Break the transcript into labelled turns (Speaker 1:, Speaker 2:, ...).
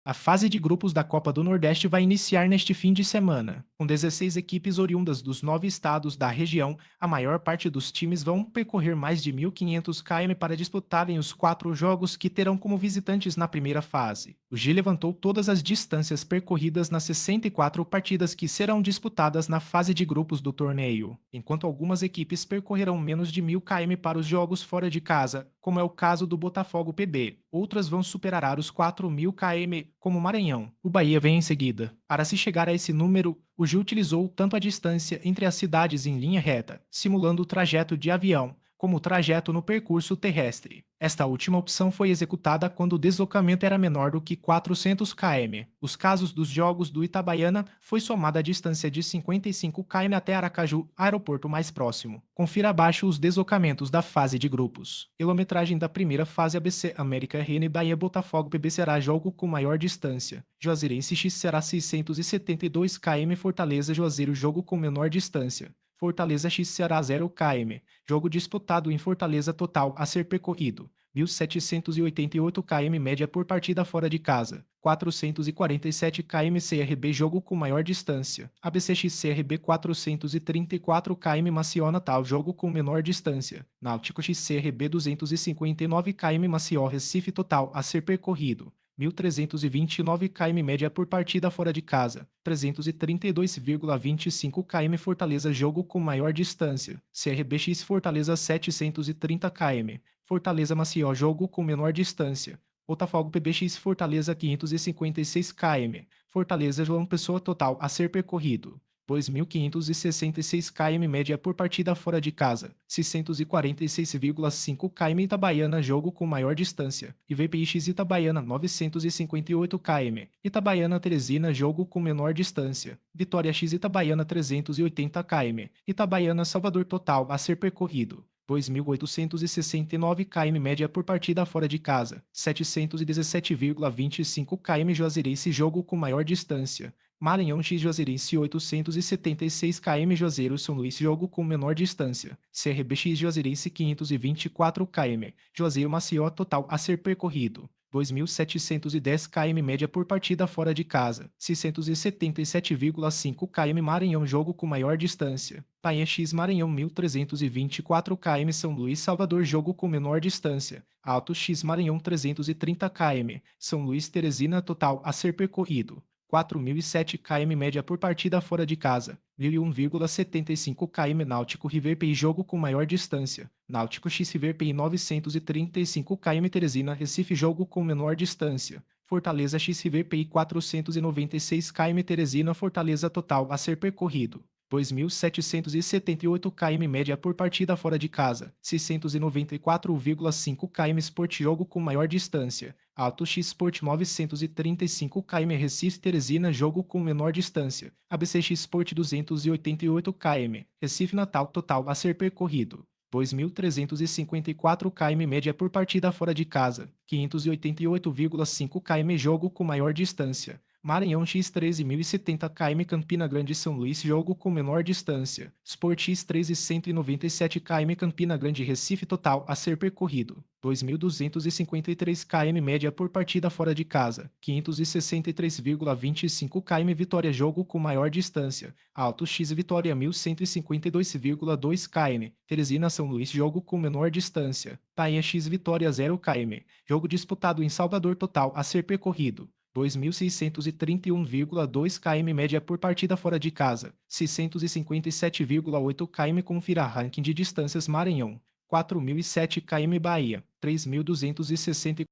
Speaker 1: A fase de grupos da Copa do Nordeste vai iniciar neste fim de semana. Com 16 equipes oriundas dos 9 estados da região, a maior parte dos times vão percorrer mais de 1.500 km para disputarem os 4 jogos que terão como visitantes na primeira fase. O G levantou todas as distâncias percorridas nas 64 partidas que serão disputadas na fase de grupos do torneio, enquanto algumas equipes percorrerão menos de 1.000 km para os jogos fora de casa, como é o caso do Botafogo PB. Outras vão superar os 4.000 km, como o Maranhão. O Bahia vem em seguida. Para se chegar a esse número, o Gil utilizou tanto a distância entre as cidades em linha reta, simulando o trajeto de avião, como o trajeto no percurso terrestre. Esta última opção foi executada quando o deslocamento era menor do que 400 km. Os casos dos jogos do Itabaiana foi somada a distância de 55 km até Aracaju, aeroporto mais próximo. Confira abaixo os deslocamentos da fase de grupos. Quilometragem da primeira fase ABC América RN Bahia Botafogo PB será jogo com maior distância. Juazeirense X será 672 km Fortaleza Juazeiro jogo com menor distância. Fortaleza X Ceará 0 km. Jogo disputado em Fortaleza total a ser percorrido. 1.788 km média por partida fora de casa. 447 km CRB jogo com maior distância. ABCX CRB 434 km Maceió Natal jogo com menor distância. Náutico X CRB 259 km Maceió Recife total a ser percorrido. 1.329 km média por partida fora de casa, 332,25 km Fortaleza jogo com maior distância, CRBX Fortaleza 730 km, Fortaleza Maceió jogo com menor distância, Botafogo PBX Fortaleza 556 km, Fortaleza João Pessoa total a ser percorrido. 2.566 km média por partida fora de casa, 646,5 km Itabaiana jogo com maior distância, IVPX Itabaiana 958 km, Itabaiana Teresina jogo com menor distância, Vitória X Itabaiana 380 km, Itabaiana Salvador total a ser percorrido. 2.869 km média por partida fora de casa, 717,25 km Juazeirense jogo com maior distância, Maranhão X Juazeirense 876 km Juazeiro São Luís jogo com menor distância, CRBX Juazeirense 524 km, Juazeiro Maceió total a ser percorrido. 2.710 km média por partida fora de casa, 677,5 km Maranhão jogo com maior distância, Painha X Maranhão 1.324 km São Luís Salvador jogo com menor distância, Alto X Maranhão 330 km, São Luís Teresina total a ser percorrido. 4.007 km média por partida fora de casa, 1.001,75 km Náutico River PI jogo com maior distância, Náutico X River PI 935 km Teresina Recife jogo com menor distância, Fortaleza X River PI 496 km Teresina Fortaleza total a ser percorrido. 2.778 km média por partida fora de casa, 694,5 km Sport jogo com maior distância, Alto X Sport 935 km Recife Teresina jogo com menor distância, ABCX Sport 288 km, Recife Natal total a ser percorrido. 2.354 km média por partida fora de casa, 588,5 km jogo com maior distância, Maranhão X 13.070 km Campina Grande São Luís jogo com menor distância, Sport X 13.197 km Campina Grande Recife total a ser percorrido, 2.253 km média por partida fora de casa, 563,25 km Vitória jogo com maior distância, Alto X Vitória 1.152,2 km, Teresina São Luís jogo com menor distância, Painha X Vitória 0 km, jogo disputado em Salvador total a ser percorrido, 2.631,2 km média por partida fora de casa, 657,8 km confira ranking de distâncias Maranhão, 4.007 km Bahia, 3.260